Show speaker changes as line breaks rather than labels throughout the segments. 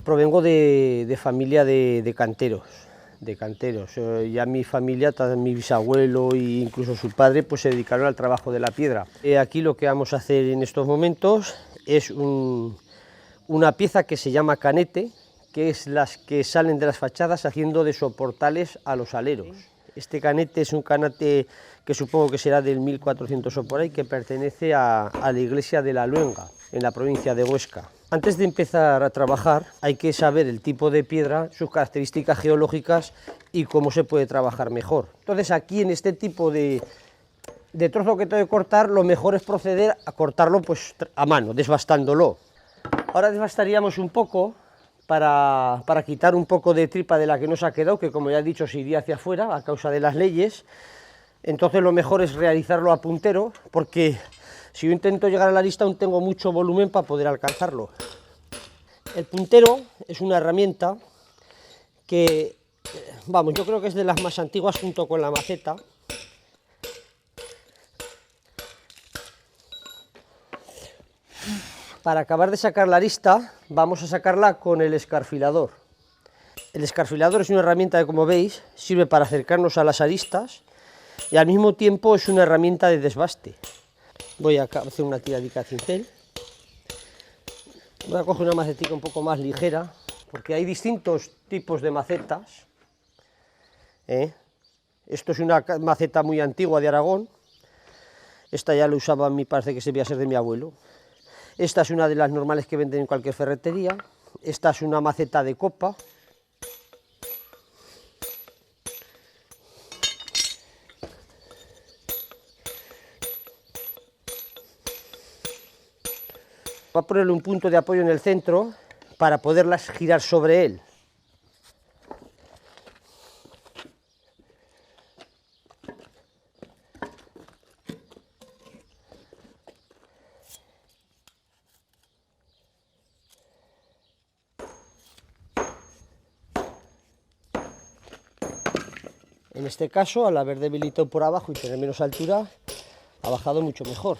Provengo de familia de canteros. Ya mi familia, mi bisabuelo e incluso su padre, pues se dedicaron al trabajo de la piedra. Aquí lo que vamos a hacer en estos momentos es una pieza que se llama canete, que es las que salen de las fachadas haciendo de soportales a los aleros. Este canete es un canete que supongo que será del 1400 o por ahí, que pertenece a la iglesia de la Luenga, en la provincia de Huesca. Antes de empezar a trabajar hay que saber el tipo de piedra, sus características geológicas y cómo se puede trabajar mejor. Entonces aquí en este tipo de trozo que tengo que cortar, lo mejor es proceder a cortarlo pues a mano, desbastándolo. Ahora desbastaríamos un poco para quitar un poco de tripa de la que nos ha quedado, que como ya he dicho se iría hacia afuera a causa de las leyes. Entonces lo mejor es realizarlo a puntero, porque si yo intento llegar a la arista aún tengo mucho volumen para poder alcanzarlo. El puntero es una herramienta que, vamos, yo creo que es de las más antiguas junto con la maceta. Para acabar de sacar la arista, vamos a sacarla con el escarfilador. El escarfilador es una herramienta que, como veis, sirve para acercarnos a las aristas y al mismo tiempo es una herramienta de desbaste. Voy a hacer una tiradica de cincel. Voy a coger una macetica un poco más ligera, porque hay distintos tipos de macetas. Esto es una maceta muy antigua de Aragón. Esta ya la usaba, me parece que debía ser de mi abuelo. Esta es una de las normales que venden en cualquier ferretería. Esta es una maceta de copa. Voy a ponerle un punto de apoyo en el centro para poderlas girar sobre él. En este caso, al haber debilitado por abajo y tener menos altura, ha bajado mucho mejor.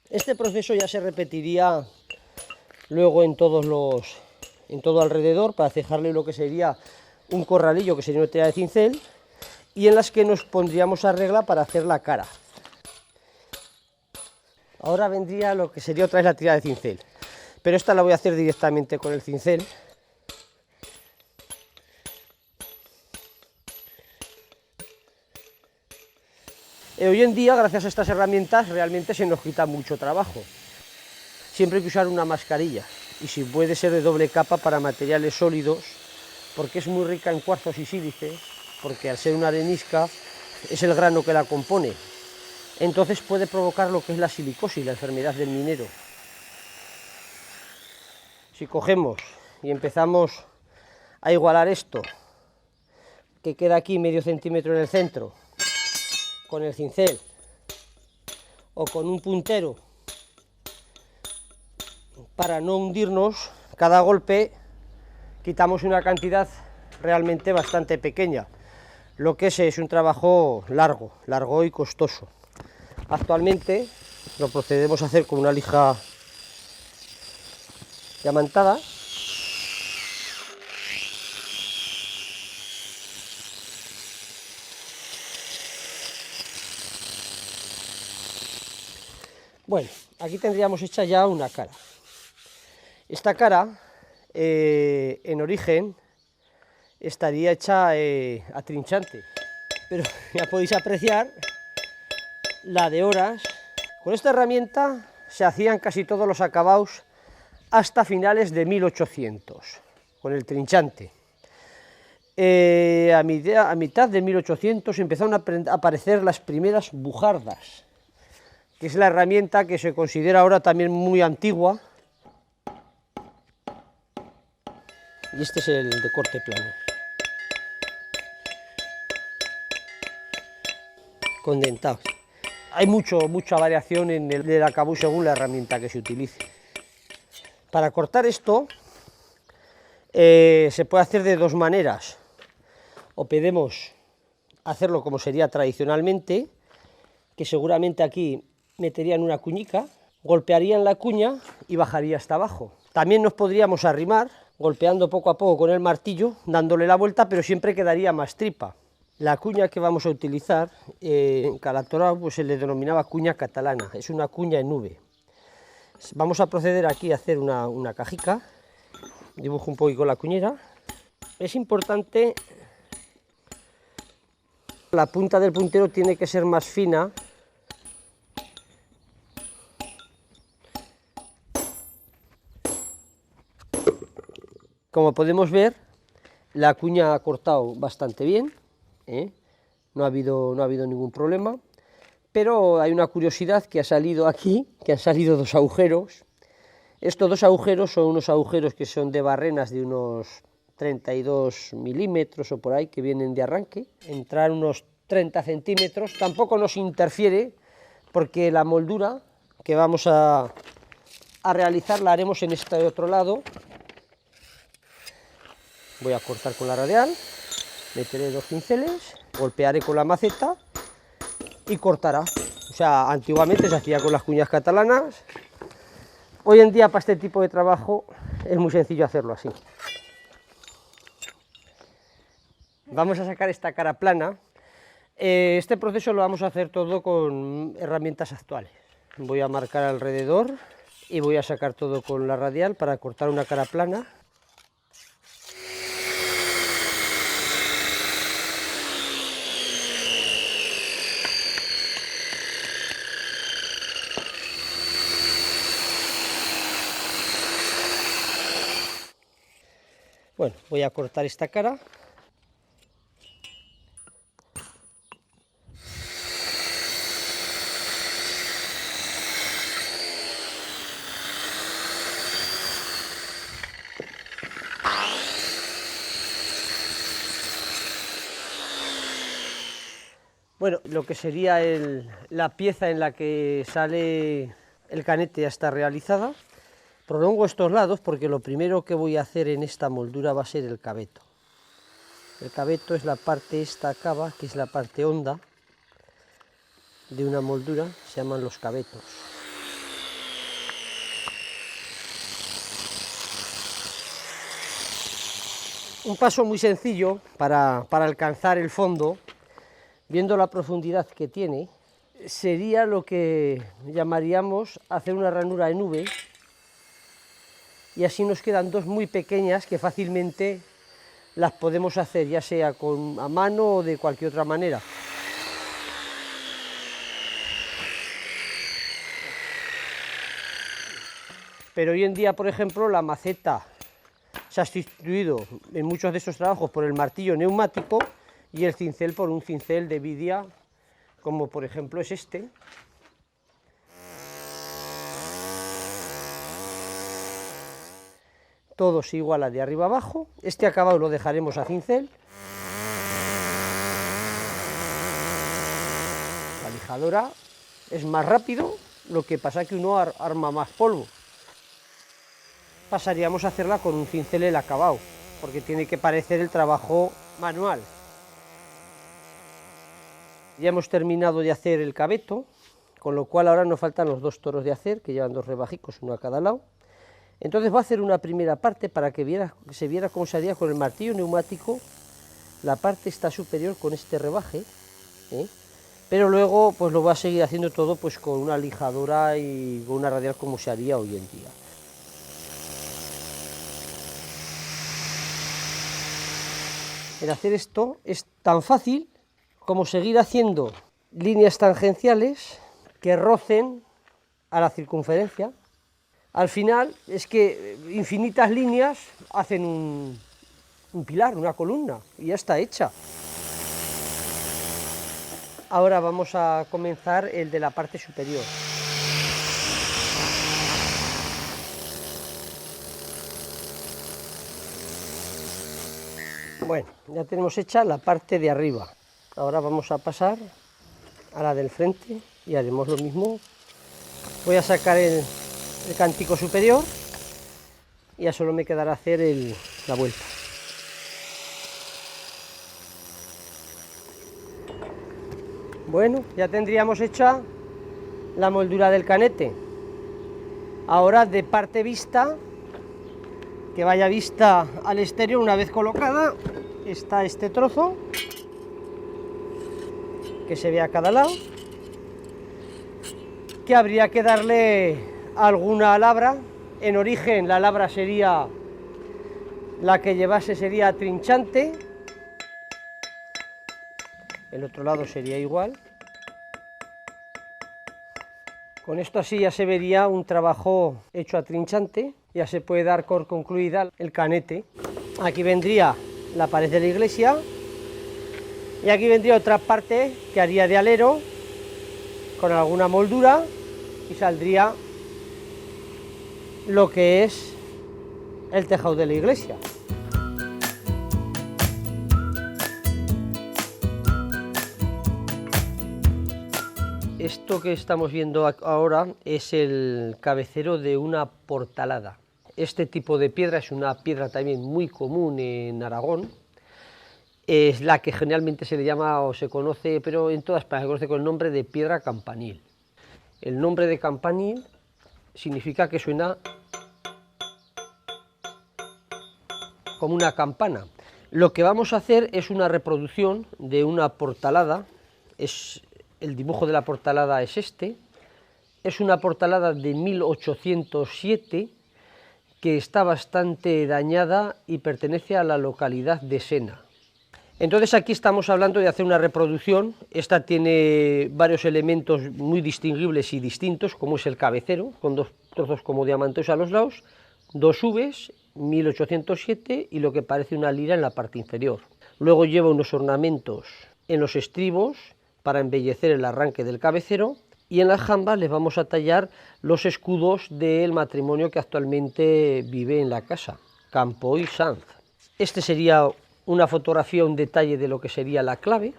Este proceso ya se repetiría luego en todo alrededor para cejarle lo que sería un corralillo, que sería una tira de cincel, y en las que nos pondríamos a regla para hacer la cara. Ahora vendría lo que sería otra vez la tira de cincel, pero esta la voy a hacer directamente con el cincel. Hoy en día, gracias a estas herramientas, realmente se nos quita mucho trabajo. Siempre hay que usar una mascarilla, y si puede ser de doble capa para materiales sólidos, porque es muy rica en cuarzos y sílices, porque al ser una arenisca es el grano que la compone. Entonces puede provocar lo que es la silicosis, la enfermedad del minero. Si cogemos y empezamos a igualar esto, que queda aquí medio centímetro en el centro, con el cincel o con un puntero, para no hundirnos, cada golpe quitamos una cantidad realmente bastante pequeña, lo que es un trabajo largo y costoso. Actualmente lo procedemos a hacer con una lija diamantada. Bueno, aquí tendríamos hecha ya una cara. Esta cara, en origen, estaría hecha a trinchante, pero ya podéis apreciar la de horas. Con esta herramienta se hacían casi todos los acabados hasta finales de 1800, con el trinchante. A mitad de 1800 empezaron a aparecer las primeras bujardas, que es la herramienta que se considera ahora también muy antigua, y este es el de corte plano, con dentados. Hay mucha variación en el acabado según la herramienta que se utilice. Para cortar esto se puede hacer de dos maneras. O podemos hacerlo como sería tradicionalmente, que seguramente aquí meterían una cuñica, golpearían la cuña y bajaría hasta abajo. También nos podríamos arrimar, golpeando poco a poco con el martillo, dándole la vuelta, pero siempre quedaría más tripa. La cuña que vamos a utilizar en Calatorao pues se le denominaba cuña catalana, es una cuña en V. Vamos a proceder aquí a hacer una cajica, dibujo un poquito la cuñera. Es importante, la punta del puntero tiene que ser más fina. Como podemos ver, la cuña ha cortado bastante bien, no ha habido ningún problema, pero hay una curiosidad que ha salido aquí, que han salido dos agujeros. Estos dos agujeros son unos agujeros que son de barrenas de unos 32 milímetros o por ahí, que vienen de arranque, entrar unos 30 centímetros, tampoco nos interfiere, porque la moldura que vamos a realizar la haremos en este otro lado. Voy a cortar con la radial, meteré dos pinceles, golpearé con la maceta y cortará. O sea, antiguamente se hacía con las cuñas catalanas, hoy en día para este tipo de trabajo es muy sencillo hacerlo así. Vamos a sacar esta cara plana. Este proceso lo vamos a hacer todo con herramientas actuales. Voy a marcar alrededor y voy a sacar todo con la radial para cortar una cara plana. Bueno, voy a cortar esta cara. Bueno, lo que sería la pieza en la que sale el canete ya está realizada. Prolongo estos lados porque lo primero que voy a hacer en esta moldura va a ser el cabeto. El cabeto es la parte esta cava, que es la parte honda de una moldura, se llaman los cabetos. Un paso muy sencillo para alcanzar el fondo, viendo la profundidad que tiene, sería lo que llamaríamos hacer una ranura en V, y así nos quedan dos muy pequeñas que fácilmente las podemos hacer, ya sea a mano o de cualquier otra manera. Pero hoy en día, por ejemplo, la maceta se ha sustituido en muchos de estos trabajos por el martillo neumático y el cincel por un cincel de vidia, como por ejemplo es este. Todo se iguala de arriba abajo. Este acabado lo dejaremos a cincel. La lijadora es más rápido, lo que pasa es que uno arma más polvo. Pasaríamos a hacerla con un cincel el acabado, porque tiene que parecer el trabajo manual. Ya hemos terminado de hacer el cabeto, con lo cual ahora nos faltan los dos toros de acer, que llevan dos rebajicos, uno a cada lado. Entonces voy a hacer una primera parte para que se viera cómo se haría con el martillo neumático, la parte esta superior con este rebaje, pero luego pues lo voy a seguir haciendo todo pues con una lijadora y con una radial como se haría hoy en día. El hacer esto es tan fácil como seguir haciendo líneas tangenciales que rocen a la circunferencia. Al final es que infinitas líneas hacen un pilar, una columna, y ya está hecha. Ahora vamos a comenzar el de la parte superior. Bueno, ya tenemos hecha la parte de arriba. Ahora vamos a pasar a la del frente y haremos lo mismo. Voy a sacar el cántico superior y ya solo me quedará hacer la vuelta. Bueno, ya tendríamos hecha la moldura del canete. Ahora de parte vista, que vaya vista al exterior, una vez colocada, está este trozo, que se ve a cada lado, que habría que darle alguna labra. En origen la labra sería, la que llevase sería trinchante, el otro lado sería igual. Con esto así ya se vería un trabajo hecho a trinchante, ya se puede dar por concluida el canete. Aquí vendría la pared de la iglesia y aquí vendría otra parte que haría de alero con alguna moldura y saldría lo que es el tejado de la iglesia. Esto que estamos viendo ahora es el cabecero de una portalada. Este tipo de piedra es una piedra también muy común en Aragón. Es la que generalmente se le llama o se conoce, pero en todas partes se conoce con el nombre de piedra campanil. El nombre de campanil significa que suena como una campana. Lo que vamos a hacer es una reproducción de una portalada. El dibujo de la portalada es este. Es una portalada de 1807 que está bastante dañada y pertenece a la localidad de Sena. Entonces aquí estamos hablando de hacer una reproducción. Esta tiene varios elementos muy distinguibles y distintos, como es el cabecero, con dos trozos como diamantes a los lados, dos Vs, 1807, y lo que parece una lira en la parte inferior. Luego lleva unos ornamentos en los estribos para embellecer el arranque del cabecero, y en las jambas les vamos a tallar los escudos del matrimonio que actualmente vive en la casa, Campo y Sanz. Este sería una fotografía, un detalle de lo que sería la clave,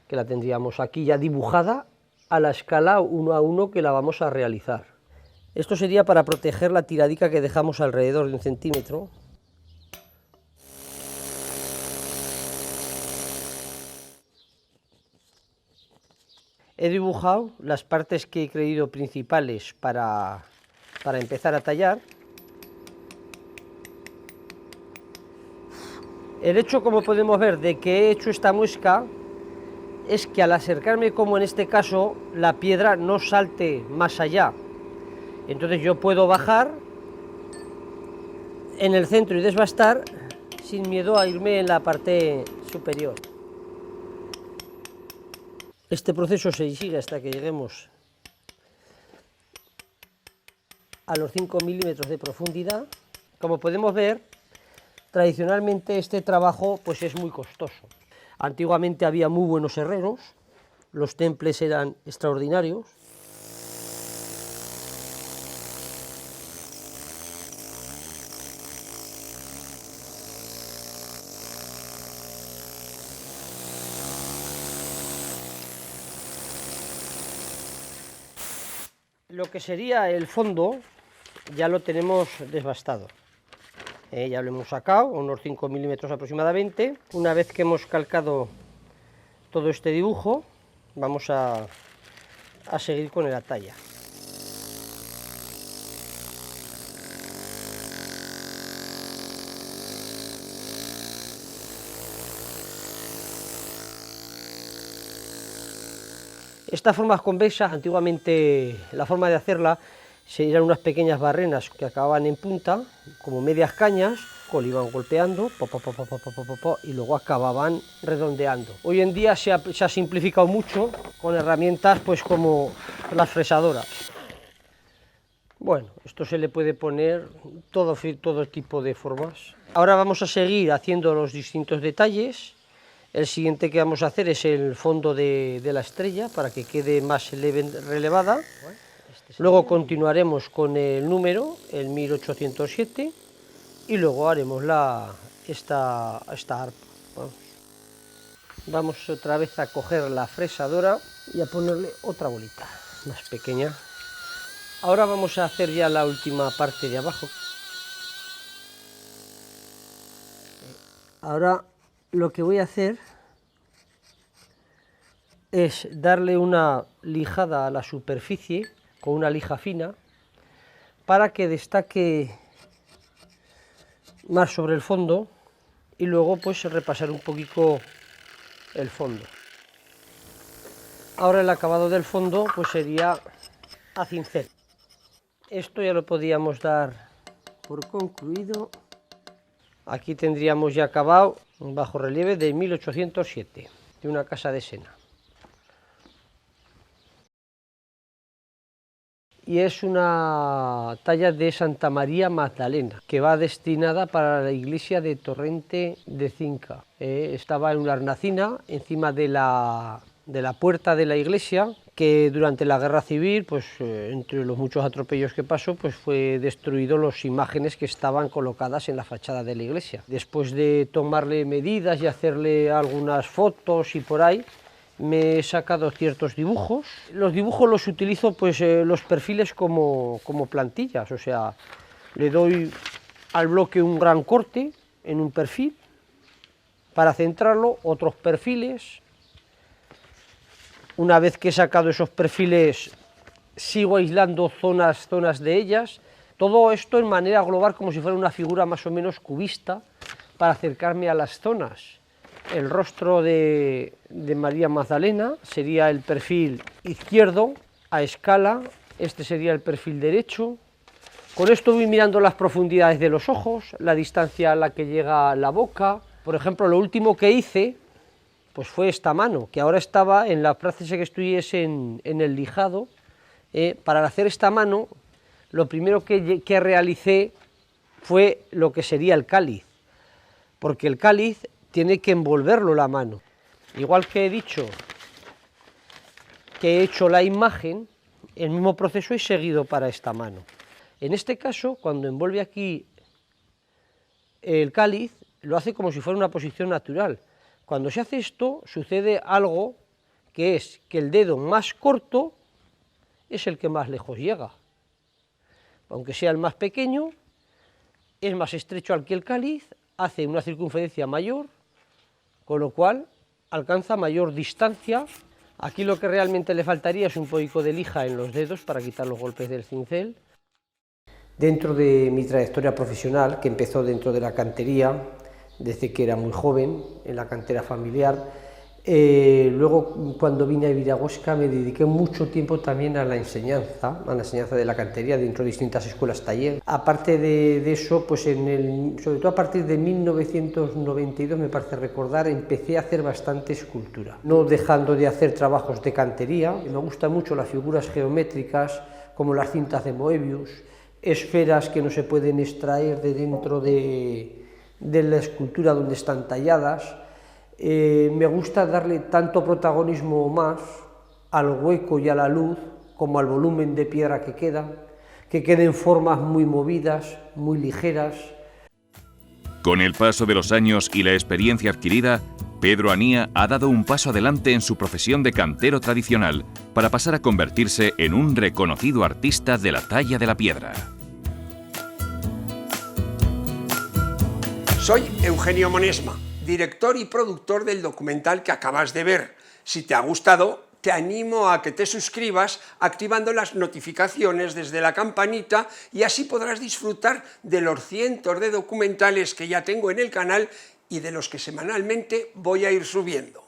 que la tendríamos aquí ya dibujada a la escala 1 a 1 que la vamos a realizar. Esto sería para proteger la tiradica que dejamos alrededor de 1 centímetro. He dibujado las partes que he creído principales para empezar a tallar. El hecho, como podemos ver, de que he hecho esta muesca es que al acercarme, como en este caso, la piedra no salte más allá. Entonces yo puedo bajar en el centro y desbastar sin miedo a irme en la parte superior. Este proceso se sigue hasta que lleguemos a los 5 milímetros de profundidad. Como podemos ver, tradicionalmente este trabajo pues es muy costoso. Antiguamente había muy buenos herreros, los temples eran extraordinarios. Lo que sería el fondo ya lo tenemos desbastado. Ya lo hemos sacado, unos 5 milímetros aproximadamente. Una vez que hemos calcado todo este dibujo, vamos a seguir con la talla. Esta forma convexa, antiguamente la forma de hacerla eran unas pequeñas barrenas que acababan en punta, como medias cañas, que le iban golpeando y luego acababan redondeando. Hoy en día se ha simplificado mucho con herramientas pues como las fresadoras. Bueno, esto se le puede poner todo tipo de formas. Ahora vamos a seguir haciendo los distintos detalles. El siguiente que vamos a hacer es el fondo de la estrella para que quede más relevada. Luego continuaremos con el número, el 1807, y luego haremos esta arpa. Vamos otra vez a coger la fresadora y a ponerle otra bolita más pequeña. Ahora vamos a hacer ya la última parte de abajo. Ahora lo que voy a hacer es darle una lijada a la superficie con una lija fina para que destaque más sobre el fondo y luego pues repasar un poquito el fondo. Ahora el acabado del fondo pues sería a cincel. Esto ya lo podíamos dar por concluido. Aquí tendríamos ya acabado un bajorrelieve de 1807, de una casa de Sena. Y es una talla de Santa María Magdalena, que va destinada para la iglesia de Torrente de Cinca. Estaba en una hornacina encima de la puerta de la iglesia, que durante la guerra civil, pues entre los muchos atropellos que pasó, pues fue destruido las imágenes que estaban colocadas en la fachada de la iglesia. Después de tomarle medidas y hacerle algunas fotos y por ahí, me he sacado ciertos dibujos. Los dibujos los utilizo, pues los perfiles como plantillas, o sea, le doy al bloque un gran corte en un perfil para centrarlo, otros perfiles. Una vez que he sacado esos perfiles, sigo aislando zonas de ellas. Todo esto en manera global, como si fuera una figura más o menos cubista, para acercarme a las zonas. El rostro de María Magdalena sería el perfil izquierdo a escala, este sería el perfil derecho. Con esto voy mirando las profundidades de los ojos, la distancia a la que llega la boca. Por ejemplo, lo último que hice pues fue esta mano, que ahora estaba en la práctica que estoy en el lijado. Para hacer esta mano, lo primero que realicé fue lo que sería el cáliz, porque el cáliz tiene que envolverlo la mano. Igual que he dicho que he hecho la imagen, el mismo proceso he seguido para esta mano. En este caso, cuando envuelve aquí el cáliz, lo hace como si fuera una posición natural. Cuando se hace esto, sucede algo, que es que el dedo más corto es el que más lejos llega. Aunque sea el más pequeño, es más estrecho al que el cáliz, hace una circunferencia mayor, con lo cual alcanza mayor distancia. Aquí lo que realmente le faltaría es un poquito de lija en los dedos para quitar los golpes del cincel. Dentro de mi trayectoria profesional, que empezó dentro de la cantería, desde que era muy joven, en la cantera familiar, luego cuando vine a Virahuesca me dediqué mucho tiempo también a la enseñanza de la cantería dentro de distintas escuelas taller. Aparte de eso, pues sobre todo a partir de 1992, me parece recordar, empecé a hacer bastante escultura, no dejando de hacer trabajos de cantería. Me gustan mucho las figuras geométricas, como las cintas de Moebius, esferas que no se pueden extraer de dentro de la escultura donde están talladas. Me gusta darle tanto protagonismo o más al hueco y a la luz como al volumen de piedra que queden formas muy movidas, muy ligeras.
Con el paso de los años y la experiencia adquirida, Pedro Anía ha dado un paso adelante en su profesión de cantero tradicional para pasar a convertirse en un reconocido artista de la talla de la piedra.
Soy Eugenio Monesma, director y productor del documental que acabas de ver. Si te ha gustado, te animo a que te suscribas activando las notificaciones desde la campanita y así podrás disfrutar de los cientos de documentales que ya tengo en el canal y de los que semanalmente voy a ir subiendo.